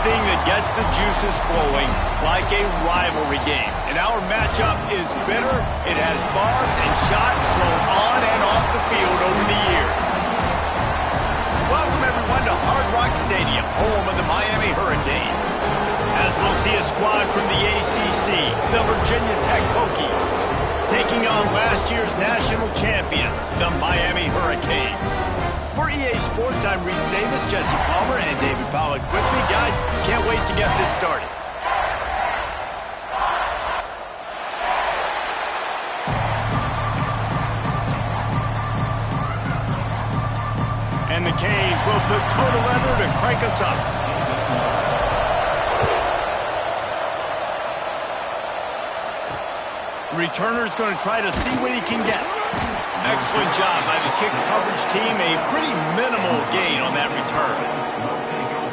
anything that gets the juices flowing, like a rivalry game. And our matchup is bitter. It has barbs and shots thrown on and off the field over the years. Welcome, everyone, to Hard Rock Stadium, home of the Miami Hurricanes. As we'll see a squad from the ACC, the Virginia Tech Hokies, taking on last year's national champions, the Miami Hurricanes. For EA Sports, I'm Reese Davis, Jesse Palmer, and David Pollack with me. Guys, can't wait to get this started. And the Canes will put total leather to crank us up. The returner's going to try to see what he can get. Excellent job by the kick coverage team. A pretty minimal gain on that return.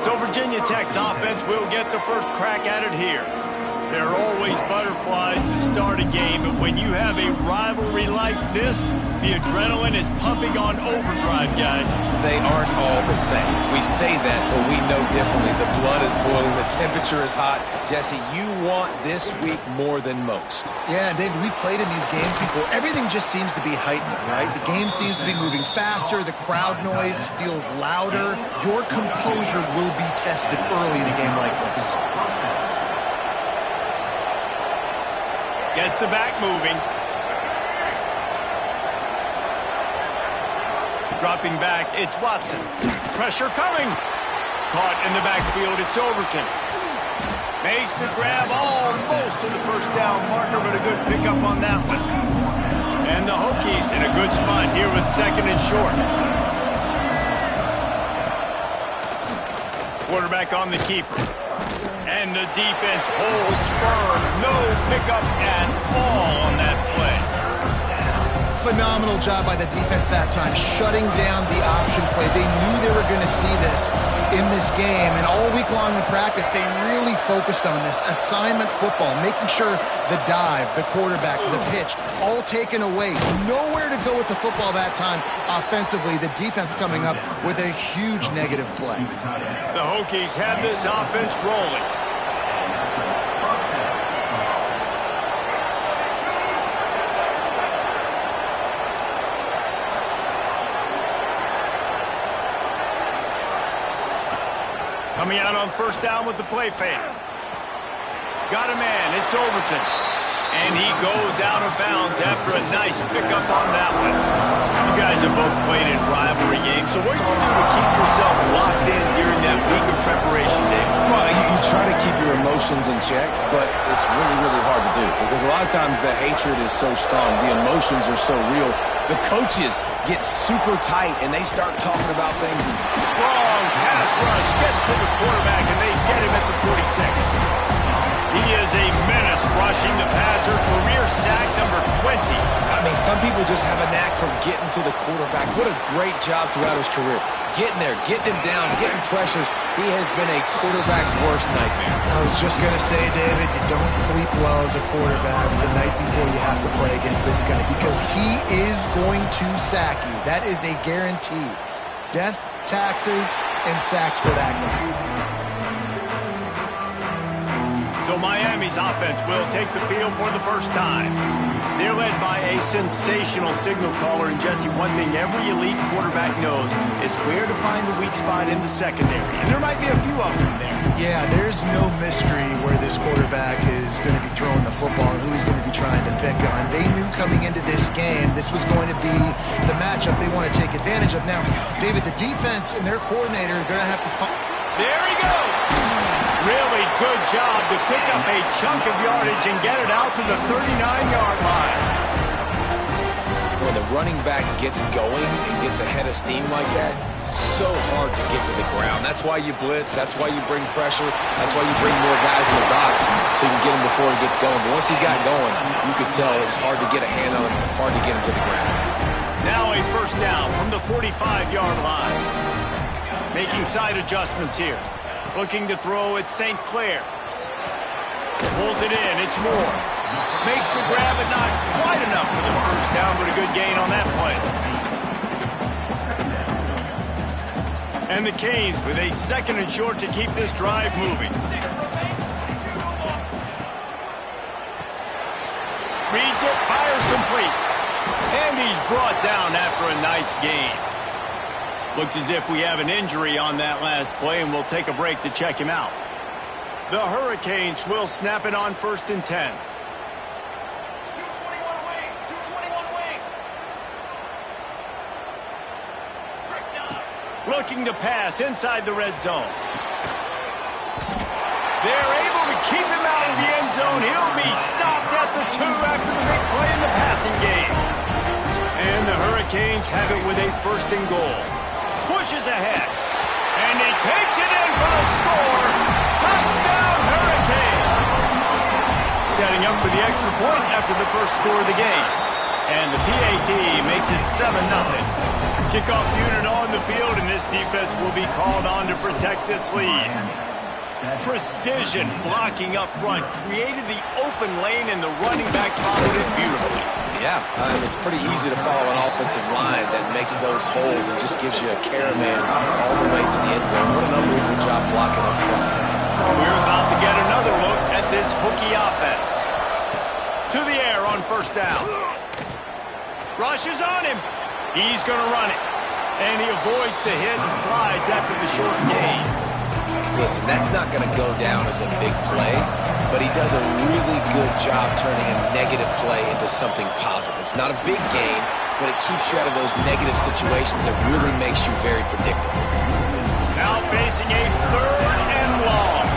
So Virginia Tech's offense will get the first crack at it here. There are always butterflies to start a game, but when you have a rivalry like this, the adrenaline is pumping on overdrive, guys. They aren't all the same. We say that, but we know differently. The blood is boiling. The temperature is hot. Jesse, you want this week more than most. Yeah, David, we played in these games before. Everything just seems to be heightened, right? The game seems to be moving faster. The crowd noise feels louder. Your composure will be tested early in a game like this. Gets the back moving. Dropping back, it's Watson. Pressure coming. Caught in the backfield, it's Overton. Makes the grab almost to the first down marker, but a good pickup on that one. And the Hokies in a good spot here with second and short. Quarterback on the keeper. And the defense holds firm. No pickup at all on that play. Phenomenal job by the defense that time, shutting down the option play. They knew they were going to see this in this game, and all week long in practice, they really focused on this assignment football, making sure the dive, the quarterback, the pitch, all taken away. Nowhere to go with the football that time offensively. The defense coming up with a huge negative play. The Hokies have this offense rolling. Coming out on first down with the play fake. Got a man, it's Overton. And he goes out of bounds after a nice pickup on that one. You guys have both played in rivalry games, so what did you do to keep yourself locked in during that week of preparation, David? Well, you try to keep your emotions in check, but it's really, really hard to do because a lot of times the hatred is so strong. The emotions are so real. The coaches get super tight, and they start talking about things. Strong pass rush gets to the quarterback, and they get him at the 40 seconds. He is a menace rushing the passer. Career sack number 20. I mean, some people just have a knack for getting to the quarterback. What a great job throughout his career. Getting there, getting him down, getting pressures. He has been a quarterback's worst nightmare. I was just going to say, David, you don't sleep well as a quarterback the night before you have to play against this guy because he is going to sack you. That is a guarantee. Death, taxes, and sacks for that guy. So Miami's offense will take the field for the first time. They're led by a sensational signal caller, and Jesse, one thing every elite quarterback knows is where to find the weak spot in the secondary. And there might be a few of them there. Yeah, there's no mystery where this quarterback is going to be throwing the football and who he's going to be trying to pick on. They knew coming into this game this was going to be the matchup they want to take advantage of. Now, David, the defense and their coordinator are going to have to find... There he goes! Really good job to pick up a chunk of yardage and get it out to the 39-yard line. When the running back gets going and gets a head of steam like that, so hard to get to the ground. That's why you blitz. That's why you bring pressure. That's why you bring more guys in the box so you can get him before he gets going. But once he got going, you could tell it was hard to get a hand on him, hard to get him to the ground. Now a first down from the 45-yard line. Making side adjustments here. Looking to throw at St. Clair. Pulls it in, it's Moore. Makes the grab, but not quite enough for the first down, but a good gain on that play. And the Canes with a 2nd and short to keep this drive moving. Reads it, fires complete. And he's brought down after a nice gain. Looks as if we have an injury on that last play, and we'll take a break to check him out. The Hurricanes will snap it on 1st and 10. 221 wing, 221 wing. Looking to pass inside the red zone. They're able to keep him out of the end zone. He'll be stopped at the 2 after the big play in the passing game. And the Hurricanes have it with a 1st and goal. Pushes ahead. And he takes it in for the score. Touchdown, Hurricane! Setting up for the extra point after the first score of the game. And the PAT makes it 7-0. Kickoff unit on the field, and this defense will be called on to protect this lead. Precision blocking up front created the open lane, and the running back followed it beautifully. Yeah, it's pretty easy to follow an offensive line that makes those holes and just gives you a caravan all the way to the end zone. What an unbelievable job blocking up front. We're about to get another look at this Hokie offense. To the air on 1st down. Rushes on him. He's going to run it. And he avoids the hit and slides after the short gain. Listen, that's not going to go down as a big play, but he does a really good job turning a negative play into something positive. It's not a big gain, but it keeps you out of those negative situations that really makes you very predictable. Now facing a 3rd and long.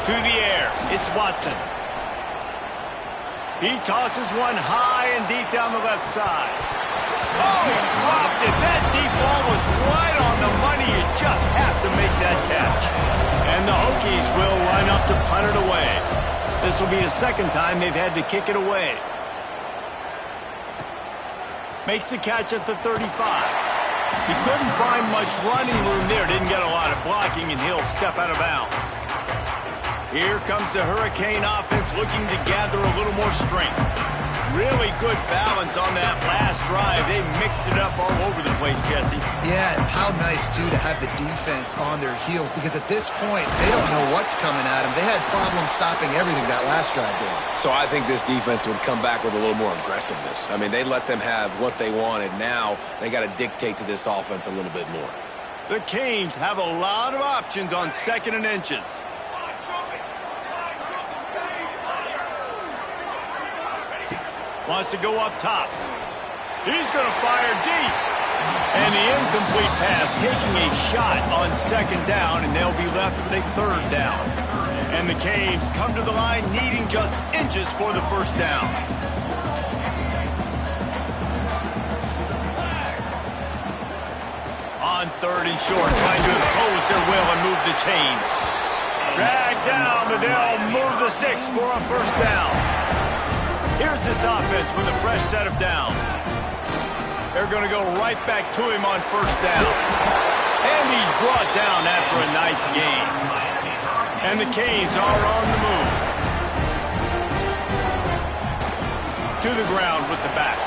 To the air, it's Watson. He tosses one high and deep down the left side. Oh, he dropped it. That deep ball was right on the money. You just have to make that catch. And the Hokies will line up to punt it away. This will be the 2nd time they've had to kick it away. Makes the catch at the 35. He couldn't find much running room there. Didn't get a lot of blocking, and he'll step out of bounds. Here comes the Hurricane offense looking to gather a little more strength. Really good balance on that last drive. They mixed it up all over the place, Jesse. Yeah, and how nice, too, to have the defense on their heels, because at this point, they don't know what's coming at them. They had problems stopping everything that last drive did. So I think this defense would come back with a little more aggressiveness. I mean, they let them have what they wanted. Now they got to dictate to this offense a little bit more. The Canes have a lot of options on 2nd and inches. Wants to go up top. He's going to fire deep. And the incomplete pass taking a shot on 2nd down, and they'll be left with a 3rd down. And the Canes come to the line needing just inches for the 1st down. On 3rd and short, trying to impose their will and move the chains. Dragged down, but they'll move the sticks for a 1st down. Here's this offense with a fresh set of downs. They're going to go right back to him on 1st down. And he's brought down after a nice gain. And the Canes are on the move. To the ground with the back.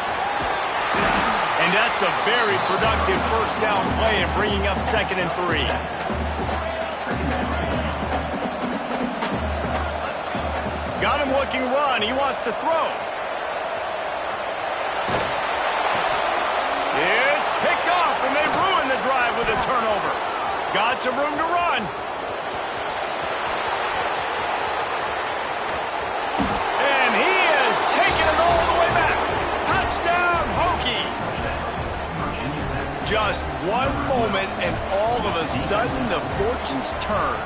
And that's a very productive 1st down play and bringing up 2nd and 3. Got him looking run. He wants to throw. It's picked off, and they ruin the drive with a turnover. Got some room to run. And he is taking it all the way back. Touchdown, Hokies. Just one moment, and all of a sudden, the fortunes turn.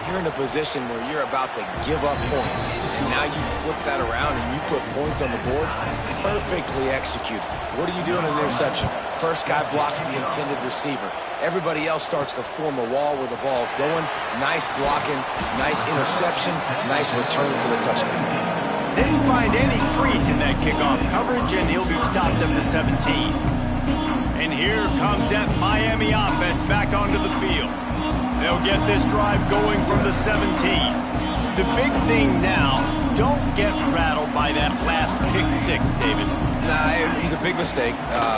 You're in a position where you're about to give up points, and now you flip that around and you put points on the board. Perfectly executed. What do you do in an interception? First guy blocks the intended receiver. Everybody else starts to form a wall where the ball's going. Nice blocking, nice interception, nice return for the touchdown. Didn't find any crease in that kickoff coverage, and he'll be stopped up to 17. And here comes that Miami offense back onto the field. They'll get this drive going from the 17. The big thing now don't get rattled by that last pick six, David. Nah, it was a big mistake.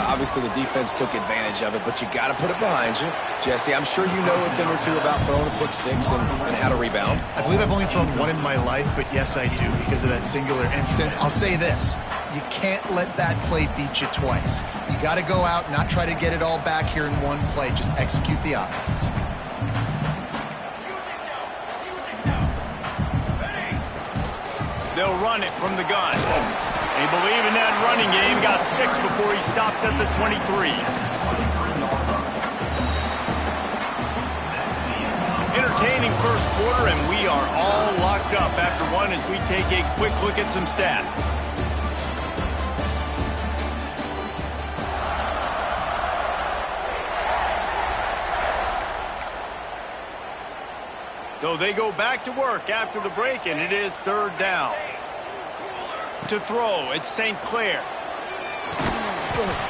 Obviously, the defense took advantage of it, but you got to put it behind you. Jesse, I'm sure you know a thing or two about throwing a pick six and how to rebound. I believe I've only thrown one in my life, but yes, I do because of that singular instance. I'll say this. You can't let that play beat you twice. You got to go out, not try to get it all back here in one play. Just execute the offense. They'll run it from the gun. They believe in that running game. Got 6 before he stopped at the 23. Entertaining first quarter, and we are all locked up after one as we take a quick look at some stats. So they go back to work after the break, and it is 3rd down. To throw, it's St. Clair.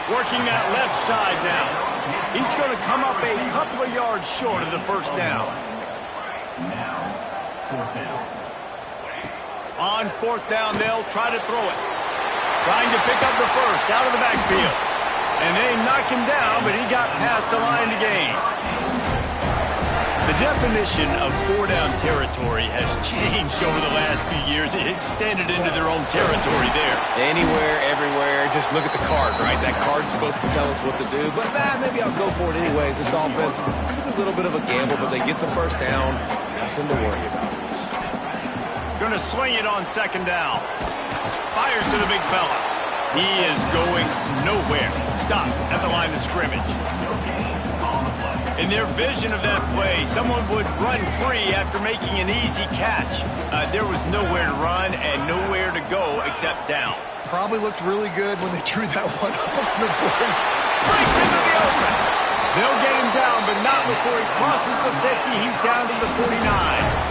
Working that left side now. He's going to come up a couple of yards short of the 1st down. On 4th down, they'll try to throw it. Trying to pick up the 1st out of the backfield. And they knock him down, but he got past the line to gain. The definition of 4-down territory has changed over the last few years. It extended into their own territory there. Anywhere, everywhere, just look at the card, right? That card's supposed to tell us what to do, but maybe I'll go for it anyways. This offense took a little bit of a gamble, but they get the 1st down. Nothing to worry about. Gonna swing it on 2nd down. Fires to the big fella. He is going nowhere. Stop at the line of scrimmage. In their vision of that play, someone would run free after making an easy catch. There was nowhere to run and nowhere to go except down. Probably looked really good when they drew that one up on the board. Breaks into the open. They'll get him down, but not before he crosses the 50. He's down to the 49.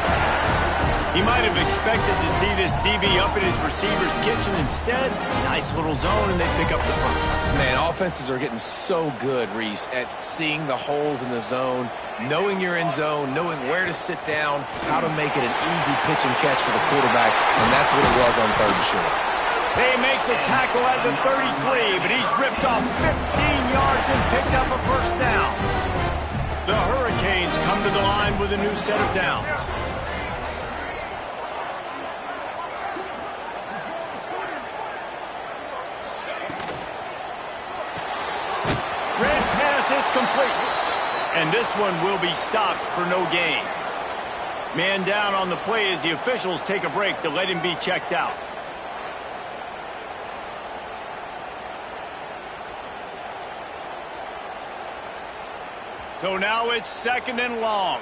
He might have expected to see this DB up in his receiver's kitchen. Instead, nice little zone, and they pick up the 1st. Man, offenses are getting so good, Reese, at seeing the holes in the zone, knowing you're in zone, knowing where to sit down, how to make it an easy pitch and catch for the quarterback, and that's what it was on 3rd and short. They make the tackle at the 33, but he's ripped off 15 yards and picked up a 1st down. The Hurricanes come to the line with a new set of downs. It's complete. And this one will be stopped for no gain. Man down on the play as the officials take a break to let him be checked out. So now it's 2nd and long.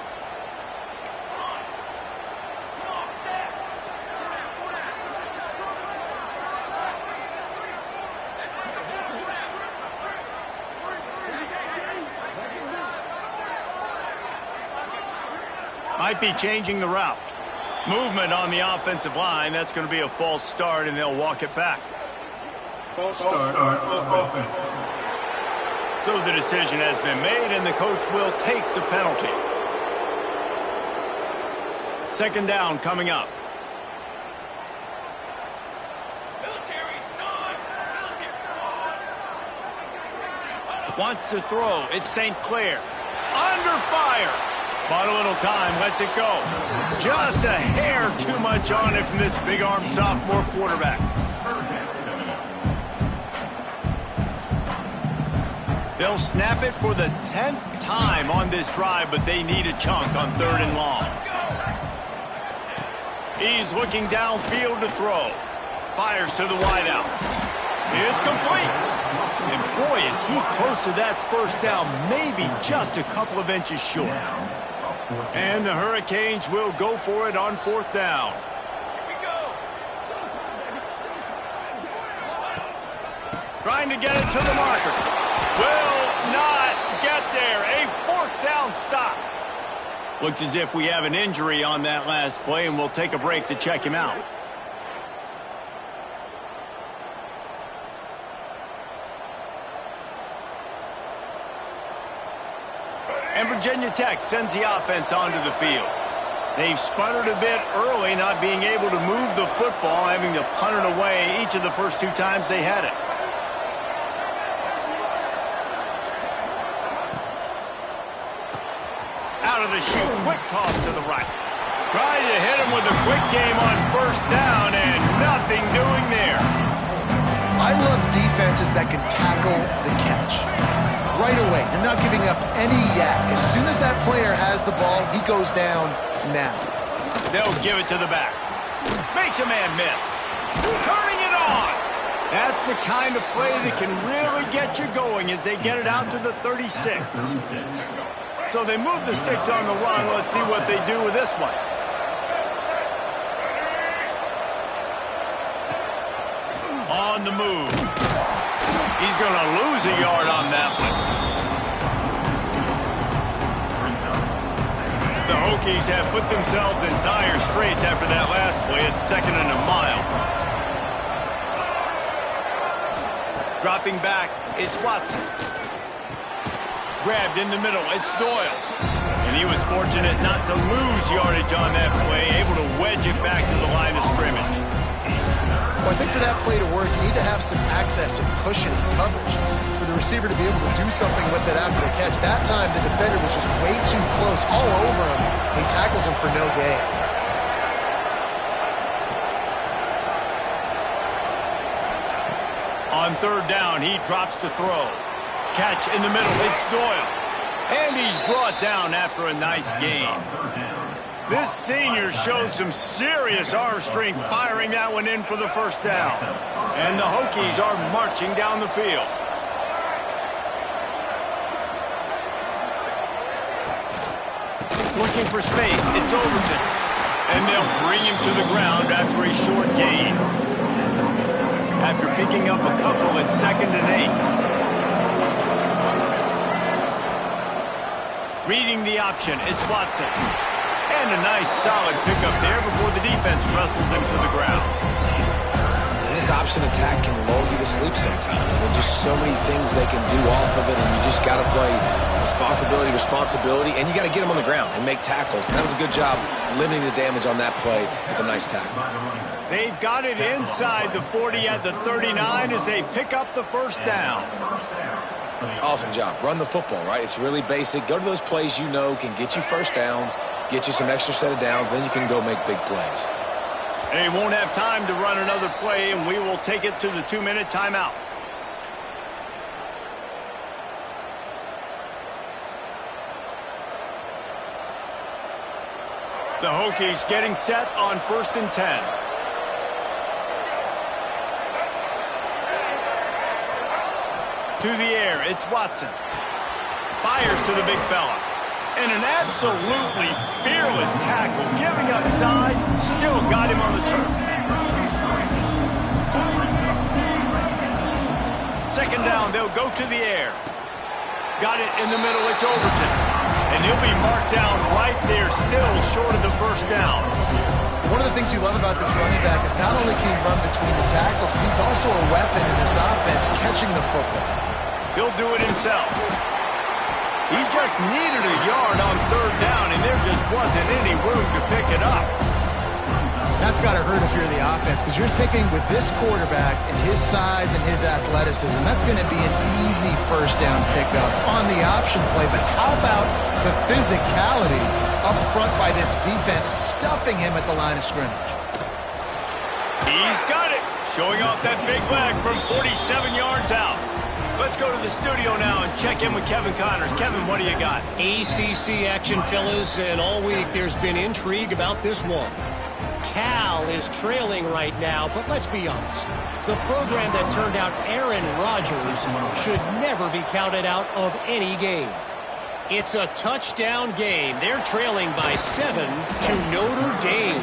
Might be changing the route. Movement on the offensive line. That's going to be a false start, and they'll walk it back. False start offense. So the decision has been made, and the coach will take the penalty. 2nd down coming up. Wants to throw. It's St. Clair. Under fire. Bought a little time, lets it go. Just a hair too much on it from this big-armed sophomore quarterback. They'll snap it for the 10th time on this drive, but they need a chunk on 3rd and long. He's looking downfield to throw. Fires to the wideout. It's complete. And boy, is he close to that 1st down, maybe just a couple of inches short. And the Hurricanes will go for it on 4th down. Trying to get it to the marker. Will not get there. A 4th down stop. Looks as if we have an injury on that last play, and we'll take a break to check him out. And Virginia Tech sends the offense onto the field. They've sputtered a bit early, not being able to move the football, having to punt it away each of the first 2 times they had it. Out of the chute, quick toss to the right. Trying to hit him with a quick game on first down, and nothing doing there. I love defenses that can tackle the catch. Right away, you're not giving up any yak. As soon as that player has the ball, he goes down now. They'll give it to the back. Makes a man miss. Turning it on. That's the kind of play that can really get you going as they get it out to the 36. So they move the sticks on the run. Let's see what they do with this one. On the move. He's going to lose a yard on that one. The Hokies have put themselves in dire straits after that last play. It's 2nd and a mile. Dropping back, it's Watson. Grabbed in the middle, it's Doyle. And he was fortunate not to lose yardage on that play, able to wedge it back to the line of scrimmage. Well, I think for that play to work, you need to have some access and cushion and coverage for the receiver to be able to do something with it after the catch. That time, the defender was just way too close, all over him. He tackles him for no gain. On 3rd down, he drops to throw. Catch in the middle, it's Doyle. And he's brought down after a nice gain. This senior shows some serious arm strength, firing that one in for the first down. And the Hokies are marching down the field. Looking for space, it's Overton. And they'll bring him to the ground after a short gain. After picking up a couple at 2nd and 8. Reading the option, it's Watson. And a nice solid pickup there before the defense wrestles him to the ground. And this option attack can lull you to sleep sometimes. I mean, just so many things they can do off of it, and you just got to play responsibility, and you got to get them on the ground and make tackles. And that was a good job limiting the damage on that play with a nice tackle. They've got it inside the 40 at the 39 as they pick up the first down. Awesome job. Run the football, right? It's really basic. Go to those plays you know can get you first downs, get you some extra set of downs, then you can go make big plays. They won't have time to run another play, and we will take it to the 2-minute timeout. The Hokies getting set on 1st and 10. To the air, it's Watson. Fires to the big fella. And an absolutely fearless tackle, giving up size, still got him on the turf. 2nd down, they'll go to the air. Got it in the middle, it's Overton. And he'll be marked down right there, still short of the first down. One of the things you love about this running back is not only can he run between the tackles, but he's also a weapon in this offense, catching the football. He'll do it himself. He just needed a yard on 3rd down, and there just wasn't any room to pick it up. That's got to hurt if you're the offense, because you're thinking with this quarterback and his size and his athleticism, that's going to be an easy first down pickup on the option play. But how about the physicality up front by this defense, stuffing him at the line of scrimmage? He's got it, showing off that big leg from 47 yards out. Let's go to the studio now and check in with Kevin Connors. Kevin, what do you got? ACC action, fellas, and all week there's been intrigue about this one. Cal is trailing right now, but let's be honest. The program that turned out Aaron Rodgers should never be counted out of any game. It's a touchdown game. They're trailing by 7 to Notre Dame.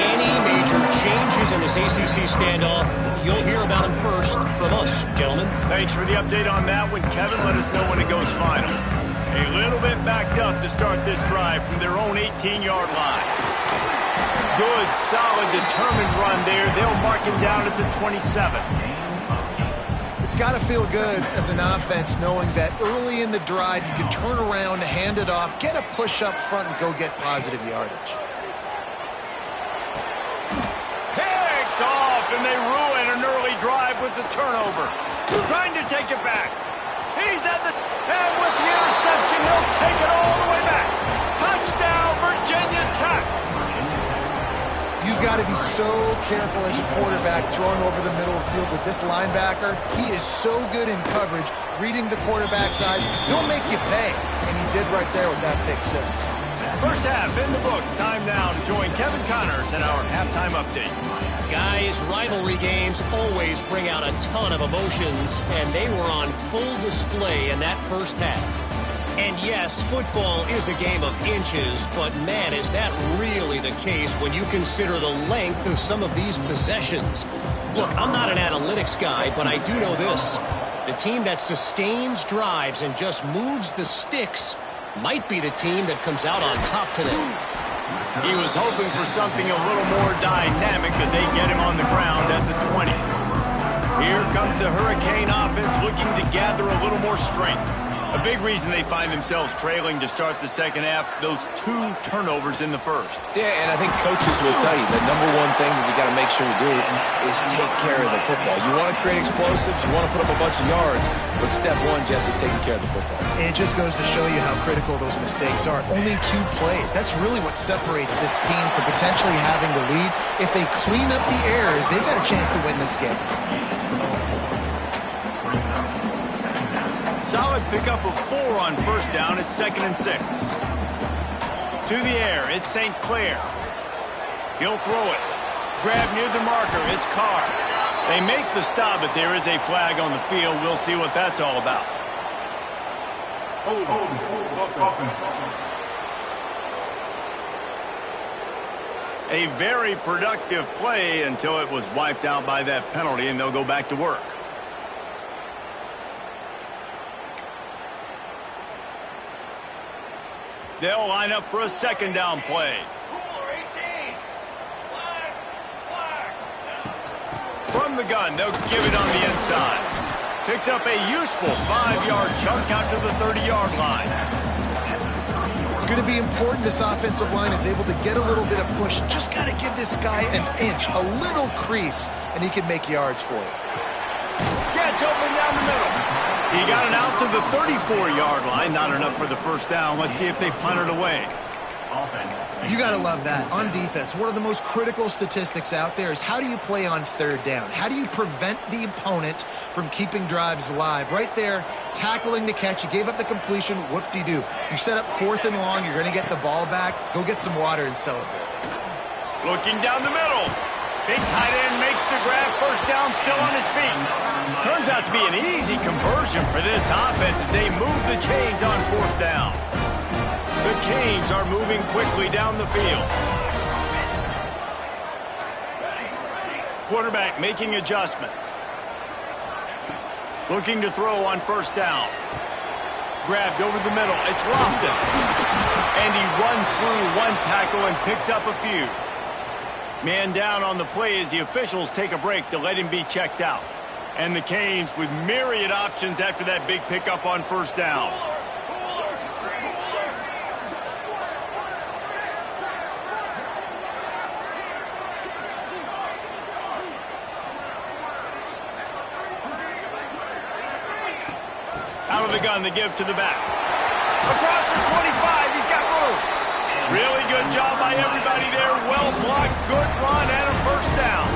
Any major changes in this ACC standoff, you'll hear about them first from us, gentlemen. Thanks for the update on that one, Kevin. Let us know when it goes final. A little bit backed up to start this drive from their own 18-yard line. Good, solid, determined run there. They'll mark him down at the 27. It's got to feel good as an offense knowing that early in the drive you can turn around, hand it off, get a push up front, and go get positive yardage. Picked off, and they ruin an early drive with the turnover. Trying to take it back. He's at the... And with the interception, he'll take it all the way back. Touchdown, Virginia Tech. You've got to be so careful as a quarterback throwing over the middle of the field with this linebacker. He is so good in coverage, reading the quarterback's eyes. He'll make you pay, and he did right there with that pick six. First half in the books. Time now to join Kevin Connors in our halftime update. Guys, rivalry games always bring out a ton of emotions, and they were on full display in that first half. And yes, football is a game of inches, but man, is that really the case when you consider the length of some of these possessions. Look, I'm not an analytics guy, but I do know this. The team that sustains drives and just moves the sticks might be the team that comes out on top today. He was hoping for something a little more dynamic, but they get him on the ground at the 20. Here comes the Hurricane offense looking to gather a little more strength. A big reason they find themselves trailing to start the second half, those 2 turnovers in the first. Yeah, and I think coaches will tell you the number one thing that you got to make sure you do is take care of the football. You want to create explosives, you want to put up a bunch of yards, but step one, Jesse, taking care of the football. It just goes to show you how critical those mistakes are. Only 2 plays. That's really what separates this team from potentially having the lead. If they clean up the errors, they've got a chance to win this game. Solid pickup of 4 on first down. It's 2nd and 6. To the air, it's St. Clair. He'll throw it. Grab near the marker, it's Carr. They make the stop, but there is a flag on the field. We'll see what that's all about. A very productive play until it was wiped out by that penalty, and they'll go back to work. They'll line up for a 2nd down play. From the gun, they'll give it on the inside. Picks up a useful 5-yard chunk out to the 30-yard line. It's going to be important this offensive line is able to get a little bit of push. Just got to give this guy an inch, a little crease, and he can make yards for it. Gets open down the middle. He got it out to the 34-yard line. Not enough for the first down. Let's see if they punt it away. You got to love that. On defense, one of the most critical statistics out there is how do you play on 3rd down? How do you prevent the opponent from keeping drives alive? Right there, tackling the catch. You gave up the completion. Whoop-de-doo. You set up 4th and long. You're going to get the ball back. Go get some water and celebrate. Looking down the middle. Big tight end makes the grab. First down, still on his feet. Turns out to be an easy conversion for this offense as they move the chains on 4th down. The Canes are moving quickly down the field. Quarterback making adjustments. Looking to throw on first down. Grabbed over the middle. It's Lofton. And he runs through 1 tackle and picks up a few. Man down on the play as the officials take a break to let him be checked out. And the Canes with myriad options after that big pickup on first down. Out of the gun to give to the back. Across the 25, he's got room. Really good job by everybody there. Well blocked, good run, and a first down.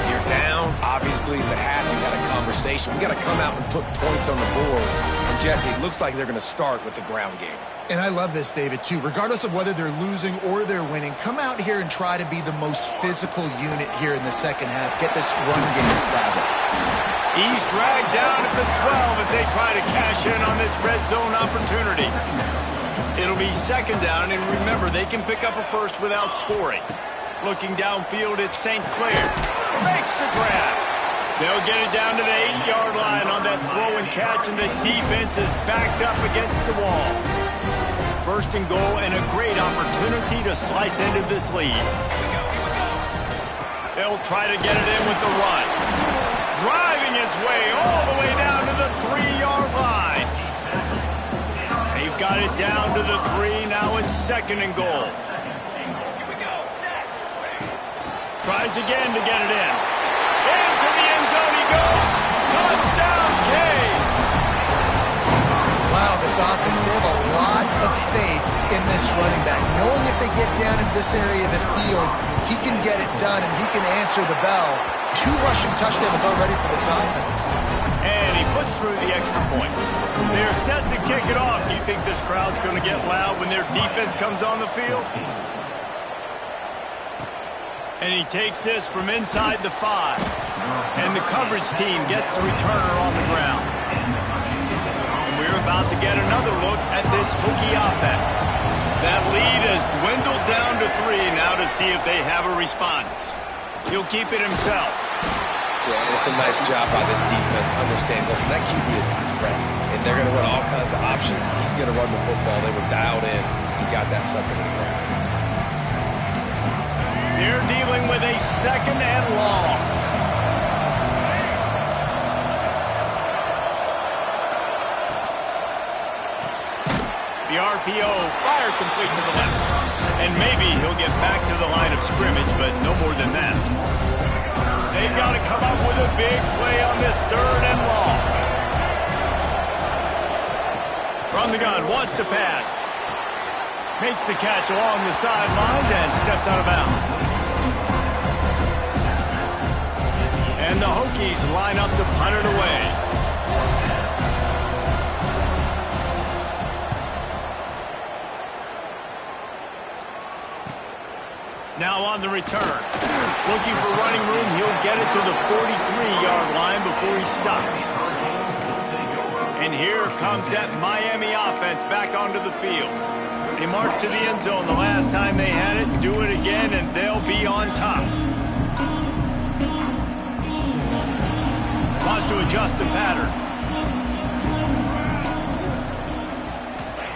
You're down. Obviously, at the half, you had a conversation. We got to come out and put points on the board. And, Jesse, it looks like they're going to start with the ground game. And I love this, David, too. Regardless of whether they're losing or they're winning, come out here and try to be the most physical unit here in the second half. Get this run game established. He's dragged down at the 12 as they try to cash in on this red zone opportunity. It'll be 2nd down, and remember, they can pick up a first without scoring. Looking downfield, it's St. Clair. Makes the grab. They'll get it down to the 8-yard line on that throw and catch, and the defense is backed up against the wall. 1st and goal, and a great opportunity to slice into this lead. They'll try to get it in with the run. driving his way all the way down to the 3-yard line. They've got it down to the 3. Now it's 2nd and goal. Tries again to get it in. Into the end zone he goes. Touchdown, Canes. Wow, this offense, they have a lot of faith in this running back. Knowing if they get down in this area of the field, he can get it done and he can answer the bell. 2 rushing touchdowns already for this offense. And he puts through the extra point. They're set to kick it off. Do you think this crowd's going to get loud when their defense comes on the field? And he takes this from inside the 5. And the coverage team gets the returner on the ground. And we're about to get another look at this Hokie offense. That lead has dwindled down to 3 now to see if they have a response. He'll keep it himself. Yeah, and it's a nice job by this defense. Understand, listen, that QB is a threat. And they're going to run all kinds of options. He's going to run the football. They were dialed in and got that sucker to the ground. They're dealing with a 2nd and long. The RPO fired complete to the left. And maybe he'll get back to the line of scrimmage, but no more than that. They've got to come up with a big play on this 3rd and long. From the gun, wants to pass. Makes the catch along the sidelines and steps out of bounds. And the Hokies line up to punt it away. Now on the return. Looking for running room, he'll get it to the 43-yard line before he's stopped. And here comes that Miami offense back onto the field. They marched to the end zone the last time they had it, do it again, and they'll be on top. Wants to adjust the pattern.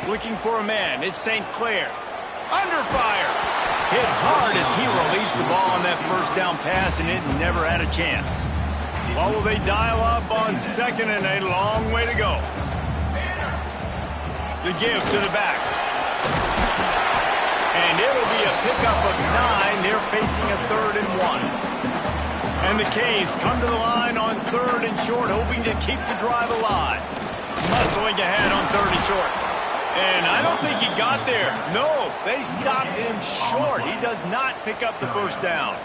Looking for a man, it's St. Clair. Under fire. Hit hard as he released the ball on that 1st down pass, and it never had a chance. Well, will they dial up on 2nd and a long way to go? The give to the back. And it'll be a pickup of 9. They're facing a 3rd and 1. And the Canes come to the line on 3rd and short, hoping to keep the drive alive. Muscling ahead on 3rd and short. And I don't think he got there. No, they stopped him short. He does not pick up the 1st down.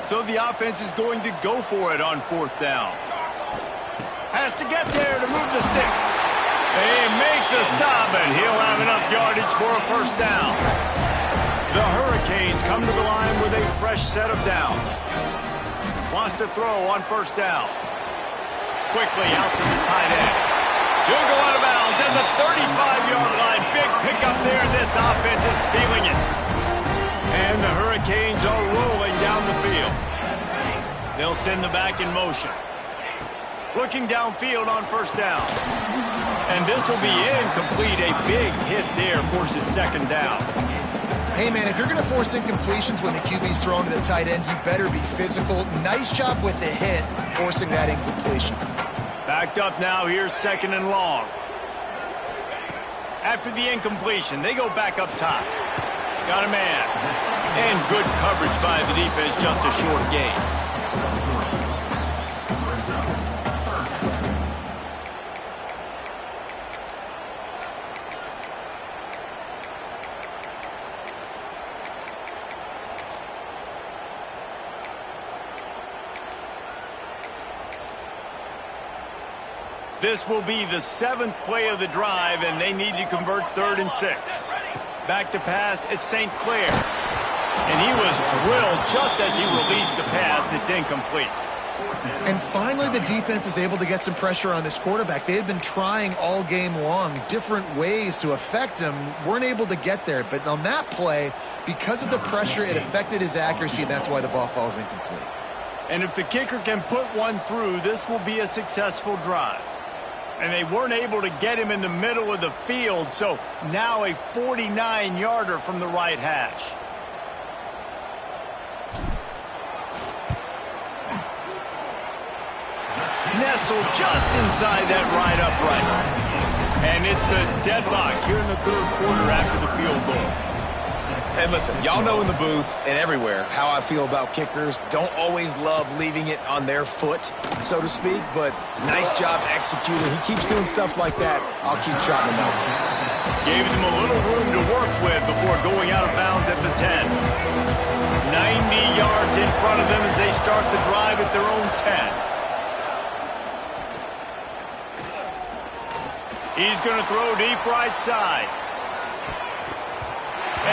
So the offense is going to go for it on 4th down. Has to get there to move the sticks. They make the stop, and he'll have enough yardage for a 1st down. The Hurricanes come to the line with a fresh set of downs. Wants to throw on 1st down. Quickly out to the tight end. He'll go out of bounds at the 35-yard line. Big pickup there. This offense is feeling it. And the Hurricanes are rolling down the field. They'll send the back in motion. Looking downfield on 1st down. And this will be incomplete. A big hit there forces 2nd down. Hey, man, if you're going to force incompletions when the QB's thrown to the tight end, you better be physical. Nice job with the hit, forcing that incompletion. Backed up now, here's 2nd and long. After the incompletion, they go back up top. Got a man. And good coverage by the defense, just a short gain. This will be the 7th play of the drive, and they need to convert 3rd and 6. Back to pass, it's St. Clair. And he was drilled just as he released the pass. It's incomplete. And finally, the defense is able to get some pressure on this quarterback. They had been trying all game long, different ways to affect him. Weren't able to get there. But on that play, because of the pressure, it affected his accuracy, and that's why the ball falls incomplete. And if the kicker can put one through, this will be a successful drive. And they weren't able to get him in the middle of the field, so now a 49-yarder from the right hash. missile just inside that right upright. And it's a deadlock here in the third quarter after the field goal. And listen, y'all know in the booth and everywhere how I feel about kickers. Don't always love leaving it on their foot, so to speak, but nice job executing. He keeps doing stuff like that. I'll keep trotting him out. Gave them a little room to work with before going out of bounds at the 10. 90 yards in front of them as they start the drive at their own 10. He's going to throw deep right side.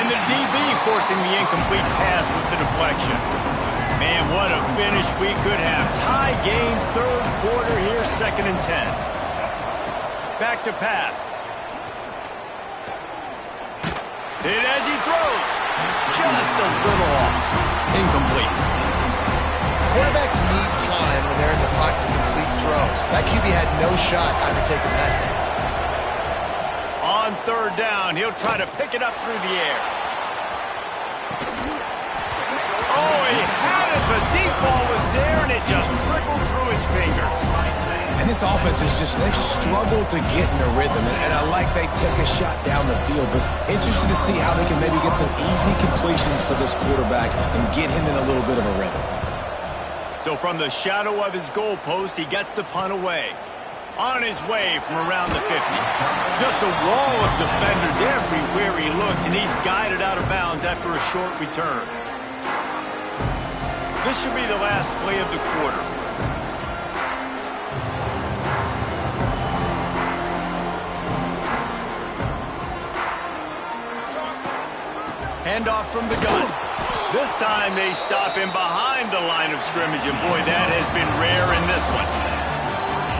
And the DB forcing the incomplete pass with the deflection. Man, what a finish we could have. Tie game, third quarter here, 2nd and 10. Back to pass. Hit as he throws. Just a little off. Incomplete. Quarterbacks need time when they're in the pocket to complete throws. That QB had no shot after taking that hit. On third down, he'll try to pick it up through the air. Oh, he had it. The deep ball was there, and it just trickled through his fingers. And this offense is just, they've struggled to get in a rhythm. And I like they take a shot down the field, but interested to see how they can maybe get some easy completions for this quarterback and get him in a little bit of a rhythm. So from the shadow of his goalpost, he gets the punt away. On his way from around the 50. Just a wall of defenders everywhere he looked, and he's guided out of bounds after a short return. This should be the last play of the quarter. Handoff from the gun. This time they stop him behind the line of scrimmage, and boy, that has been rare in this one.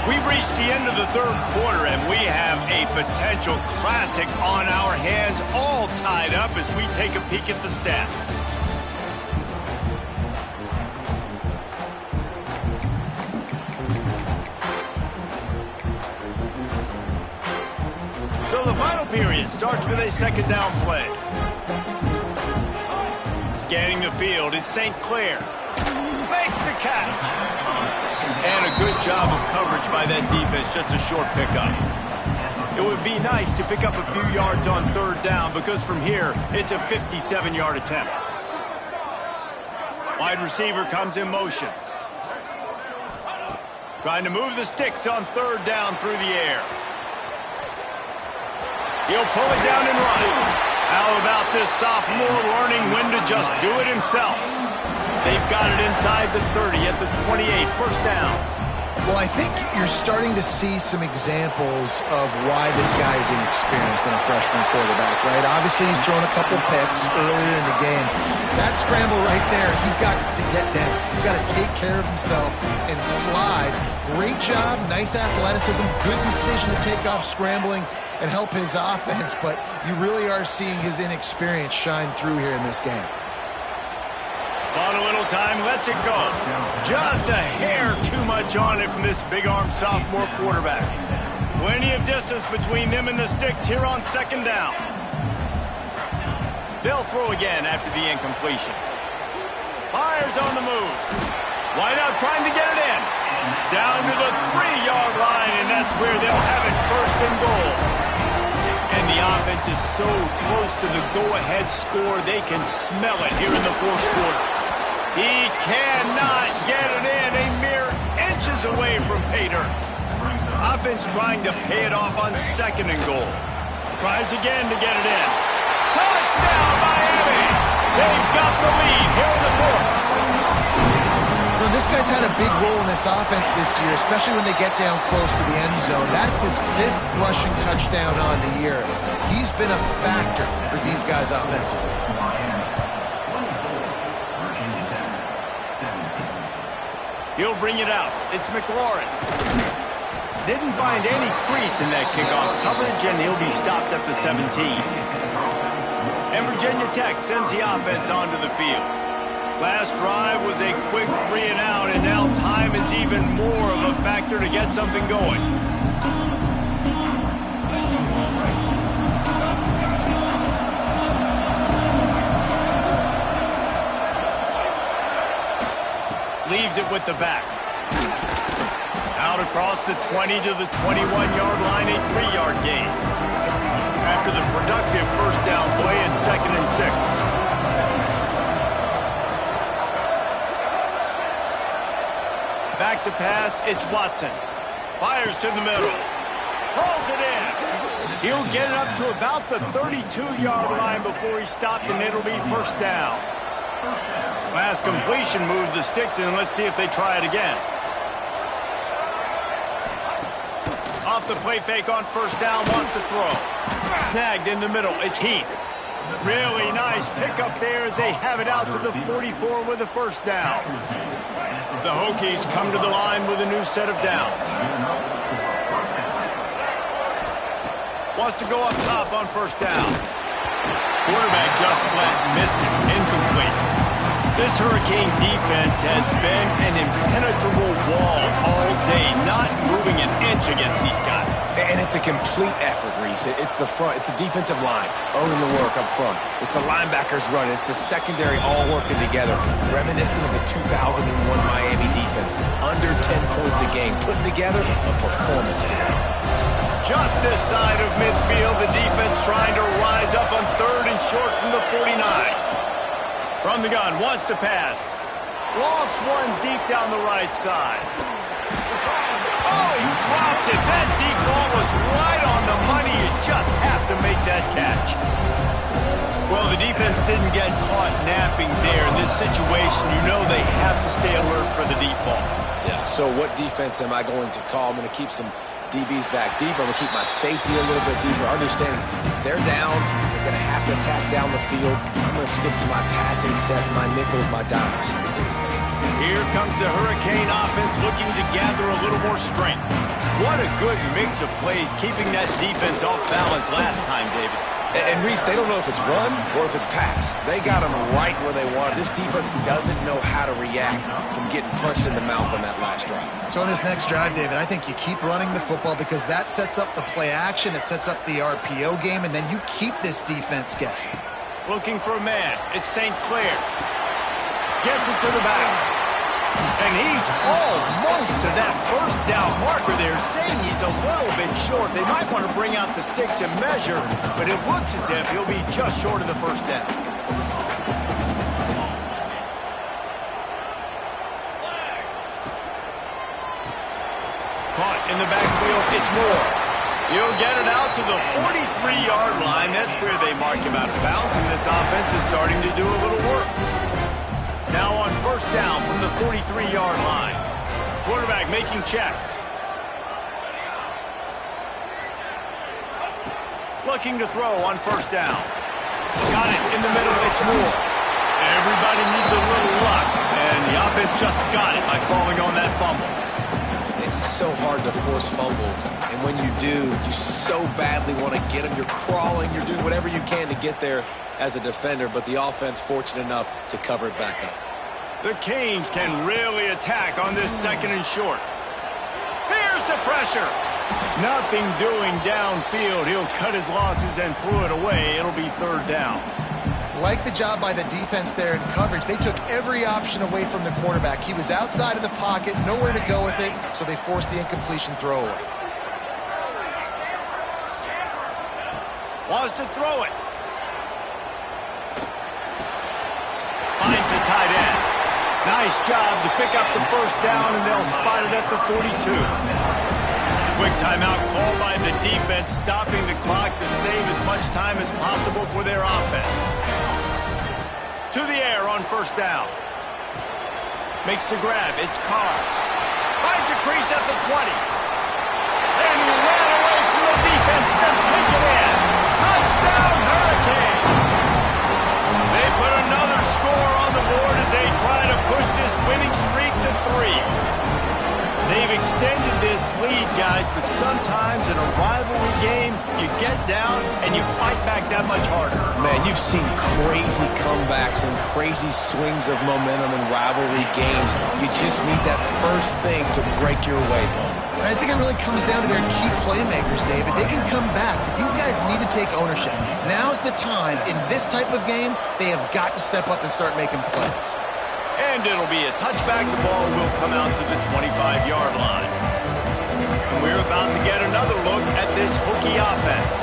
We've reached the end of the third quarter, and we have a potential classic on our hands, all tied up as we take a peek at the stats. So the final period starts with a 2nd down play. Scanning the field, it's St. Clair. Makes the catch. And a good job of coverage by that defense, just a short pickup. It would be nice to pick up a few yards on third down because from here, it's a 57-yard attempt. Wide receiver comes in motion. Trying to move the sticks on third down through the air. He'll pull it down and run. How about this sophomore learning when to just do it himself? They've got it inside the 30 at the 28, 1st down. Well, I think you're starting to see some examples of why this guy is inexperienced in a freshman quarterback, right? Obviously, he's thrown a couple picks earlier in the game. That scramble right there, he's got to get down. He's got to take care of himself and slide. Great job, nice athleticism, good decision to take off scrambling and help his offense, but you really are seeing his inexperience shine through here in this game. On a little time, lets it go. Just a hair too much on it from this big-armed sophomore quarterback. Plenty of distance between them and the sticks here on 2nd down. They'll throw again after the incompletion. Fires on the move. Wide out trying to get it in. Down to the 3-yard line, and that's where they'll have it 1st and goal. And the offense is so close to the go-ahead score, they can smell it here in the 4th quarter. He cannot get it in, a mere inches away from pay dirt. Offense trying to pay it off on 2nd and goal. Tries again to get it in. Touchdown, Miami! They've got the lead here in the 4th. Well, this guy's had a big role in this offense this year, especially when they get down close to the end zone. That's his 5th rushing touchdown on the year. He's been a factor for these guys offensively. He'll bring it out. It's McLaurin. Didn't find any crease in that kickoff coverage, and he'll be stopped at the 17. And Virginia Tech sends the offense onto the field. Last drive was a quick 3-and-out, and now time is even more of a factor to get something going. Leaves it with the back. How Out across the 20 to the 21-yard line, a 3-yard gain. After the productive first down play, it's 2nd and 6. Back to pass, it's Watson. Fires to the middle. Pulls it in. He'll get it up to about the 32-yard line before he's stopped, and it'll be first down. Last completion moved the sticks in. Let's see if they try it again. Off the play fake on first down, wants to throw. Snagged in the middle, it's Heath. Really nice pickup there as they have it out to the 44 with a first down. The Hokies come to the line with a new set of downs. Wants to go up top on first down. Quarterback just flat missed it, incomplete. This Hurricane defense has been an impenetrable wall all day, not moving an inch against these guys. And it's a complete effort, Reese. It's the front, it's the defensive line owning the work up front. It's the linebackers running. It's the secondary all working together, reminiscent of the 2001 Miami defense. Under 10 points a game, putting together a performance today. Just this side of midfield, the defense trying to rise up on 3rd and short from the 49. From the gun, wants to pass. Lost one deep down the right side. Oh, he dropped it. That deep ball was right on the money. You just have to make that catch. Well, the defense didn't get caught napping there. In this situation, you know they have to stay alert for the deep ball. Yeah, so what defense am I going to call? I'm going to keep some DBs back deep. I'm going to keep my safety a little bit deeper, understanding they're down. They're going to have to attack down the field. I'm going to stick to my passing sets, my nickels, my dimes. Here comes the Hurricane offense looking to gather a little more strength. What a good mix of plays, keeping that defense off balance last time, David. And Reese, they don't know if it's run or if it's pass. They got them right where they want it. This defense doesn't know how to react from getting punched in the mouth on that last drive. So on this next drive, David, I think you keep running the football because that sets up the play action, it sets up the RPO game, and then you keep this defense guessing. Looking for a man. It's St. Clair. Gets it to the back. And he's almost to that first down marker there, saying he's a little bit short. They might want to bring out the sticks and measure, but it looks as if he'll be just short of the first down. Caught in the backfield, it's Moore. He'll get it out to the 43-yard line. That's where they mark him out of bounds, and this offense is starting to do a little work. Now on first down from the 43-yard line. Quarterback making checks. Looking to throw on first down. Got it in the middle, it's Moore. Everybody needs a little luck, and the offense just got it by falling on that fumble. It's so hard to force fumbles, and when you do, you so badly want to get them. You're crawling, you're doing whatever you can to get there as a defender, but the offense fortunate enough to cover it back up. The Canes can really attack on this 2nd and short. Here's the pressure. Nothing doing downfield. He'll cut his losses and throw it away. It'll be 3rd down. Like the job by the defense there in coverage. They took every option away from the quarterback. He was outside of the pocket, nowhere to go with it, so they forced the incompletion throwaway. Wants to throw it. Finds a tight end. Nice job to pick up the first down, and they'll spot it at the 42. Quick timeout called by the defense, stopping the clock to save as much time as possible for their offense. To the air on first down. Makes the grab. It's Carr. Finds a crease at the 20. And he ran away from the defense to take it in. Touchdown, Hurricane! They put another score on the board as they try to push this winning streak to 3. They've extended this lead, guys, but sometimes in a rivalry game, you get down and you fight back that much harder. Man, you've seen crazy comebacks and crazy swings of momentum in rivalry games. You just need that first thing to break your way, Paul. And I think it really comes down to their key playmakers, David. They can come back, but these guys need to take ownership. Now's the time. In this type of game, they have got to step up and start making plays. And it'll be a touchback. The ball will come out to the 25-yard line. We're about to get another look at this Hokie offense.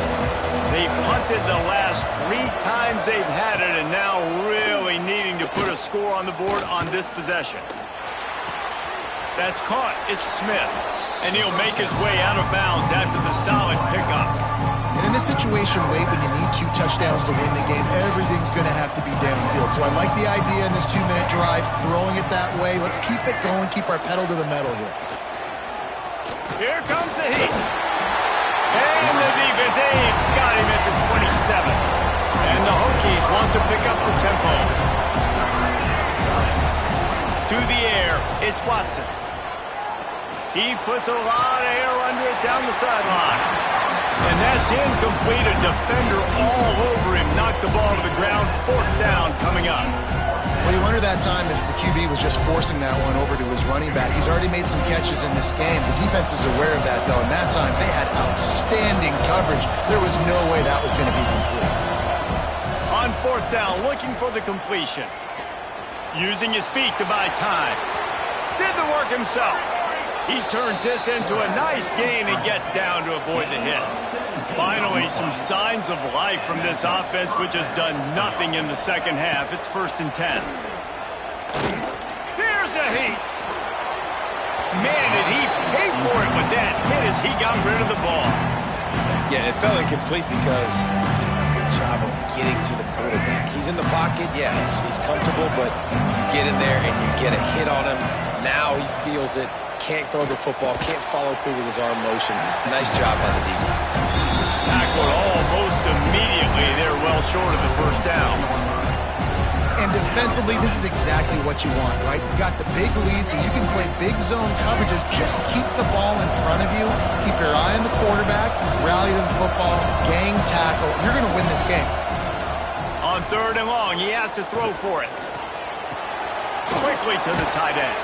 They've punted the last 3 times they've had it, and now really needing to put a score on the board on this possession. That's caught. It's Smith. And he'll make his way out of bounds after the solid pickup. And in this situation late when you need 2 touchdowns to win the game, everything's going to have to be downfield. So I like the idea in this 2-minute drive, throwing it that way. Let's keep it going, keep our pedal to the metal here. Here comes the heat. And the defense, they've got him at the 27. And the Hokies want to pick up the tempo. To the air, it's Watson. He puts a lot of air under it down the sideline. And that's incomplete. A defender all over him. Knocked the ball to the ground. 4th down coming up. Well, you wonder that time if the QB was just forcing that one over to his running back. He's already made some catches in this game. The defense is aware of that, though. And that time, they had outstanding coverage. There was no way that was going to be complete. On 4th down, looking for the completion. Using his feet to buy time. Did the work himself. He turns this into a nice gain and gets down to avoid the hit. Finally, some signs of life from this offense, which has done nothing in the second half. It's 1st and 10. Here's a heat. Man, did he pay for it with that hit as he got rid of the ball. Yeah, it fell incomplete because he did a great job of getting to the quarterback. He's in the pocket, yeah, he's comfortable, but you get in there and you get a hit on him. Now he feels it. Can't throw the football, can't follow through with his arm motion. Nice job by the defense. Tackled almost immediately. They're well short of the 1st down. And defensively, this is exactly what you want, right? You got the big lead, so you can play big zone coverages. Just keep the ball in front of you. Keep your eye on the quarterback. Rally to the football. Gang tackle. You're going to win this game. On 3rd and long, he has to throw for it. Quickly to the tight end.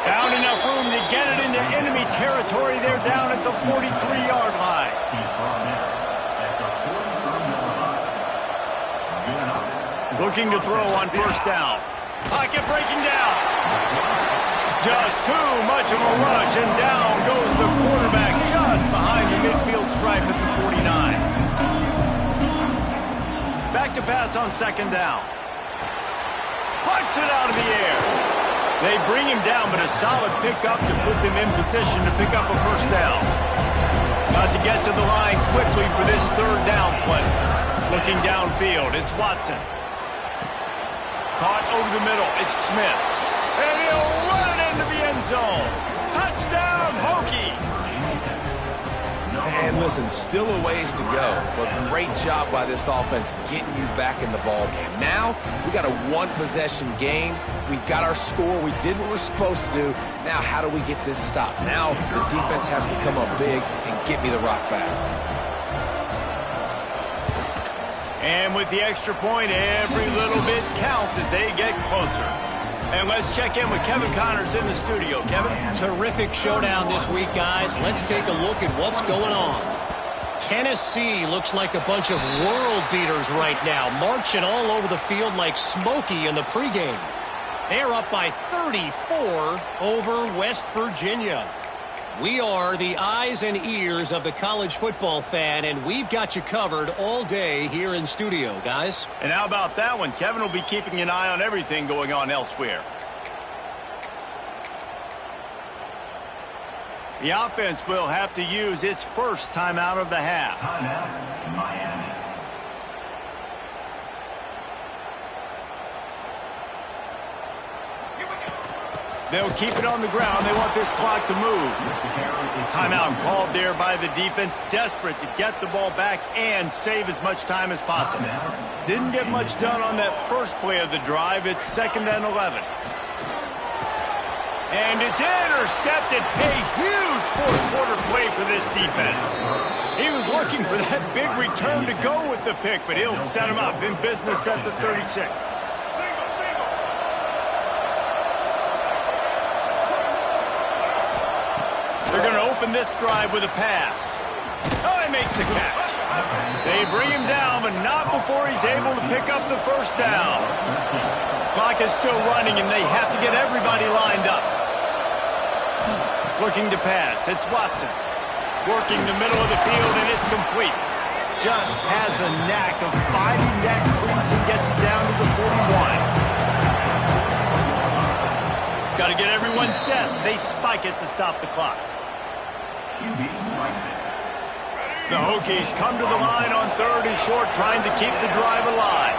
Found enough room to get it into enemy territory. They're down at the 43-yard line. Looking to throw on 1st down. Pocket breaking down. Just too much of a rush, and down goes the quarterback just behind the midfield stripe at the 49. Back to pass on 2nd down. Puts it out of the air. They bring him down, but a solid pickup to put them in position to pick up a 1st down. Got to get to the line quickly for this 3rd down play. Looking downfield, it's Watson. Caught over the middle, it's Smith. And he'll run it into the end zone. Touchdown, Hokies! And listen, still a ways to go, but great job by this offense getting you back in the ball game. Now, we got a 1-possession game. We got our score. We did what we're supposed to do. Now, how do we get this stopped? Now, the defense has to come up big and get me the rock back. And with the extra point, every little bit counts as they get closer. And let's check in with Kevin Connors in the studio. Kevin? Terrific showdown this week, guys. Let's take a look at what's going on. Tennessee looks like a bunch of world beaters right now, marching all over the field like Smokey in the pregame. They're up by 34 over West Virginia. We are the eyes and ears of the college football fan, and we've got you covered all day here in studio, guys. And how about that one? Kevin will be keeping an eye on everything going on elsewhere. The offense will have to use its 1st timeout of the half. Timeout, Miami. They'll keep it on the ground. They want this clock to move. Timeout called there by the defense, desperate to get the ball back and save as much time as possible. Didn't get much done on that first play of the drive. It's 2nd and 11. And it's intercepted. A huge 4th-quarter play for this defense. He was looking for that big return to go with the pick, but he'll set him up in business at the 36. They're going to open this drive with a pass. Oh, he makes the catch. They bring him down, but not before he's able to pick up the 1st down. Clock is still running, and they have to get everybody lined up. Looking to pass. It's Watson. Working the middle of the field, and it's complete. Just has a knack of finding that crease and gets it down to the 41. Got to get everyone set. They spike it to stop the clock. The Hokies come to the line on 3rd and short, trying to keep the drive alive.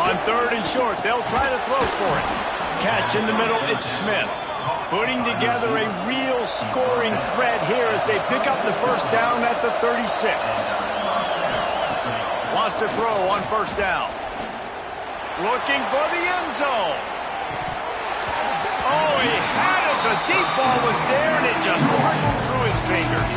On 3rd and short, they'll try to throw for it. Catch in the middle, it's Smith. Putting together a real scoring threat here as they pick up the first down at the 36. Wants to throw on 1st down. Looking for the end zone. Oh, he had it. The deep ball was there, and it just trickled through his fingers.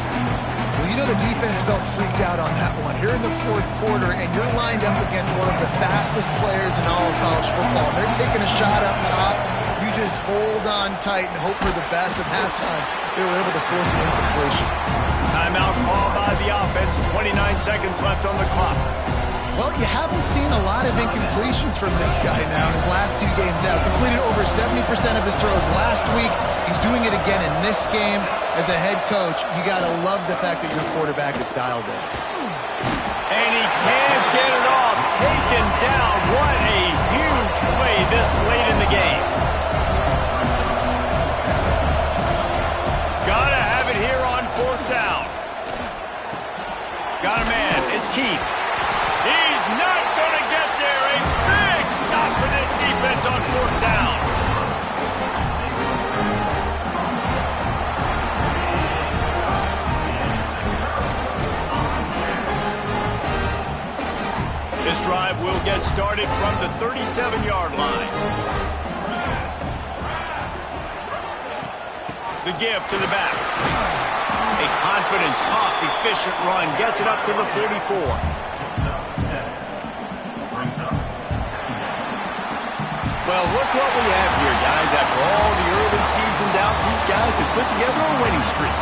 Well, you know the defense felt freaked out on that one. Here in the 4th quarter, and you're lined up against one of the fastest players in all of college football. They're taking a shot up top. You just hold on tight and hope for the best. At that time, they were able to force an incompletion. Timeout called by the offense. 29 seconds left on the clock. Well, you haven't seen a lot of incompletions from this guy now in his last 2 games out. Completed over 70% of his throws last week. He's doing it again in this game. As a head coach, you got to love the fact that your quarterback is dialed in. And he can't get it off. Taken down. What a huge play this late in the game. Gotta have it here on 4th down. Got a man. It's Keith. He's not going to get there. A big stop for this defense on 4th down. This drive will get started from the 37-yard line. The give to the back. A confident, tough, efficient run gets it up to the 44. Well, look what we have here, guys. After all the early season doubts, these guys have put together a winning streak.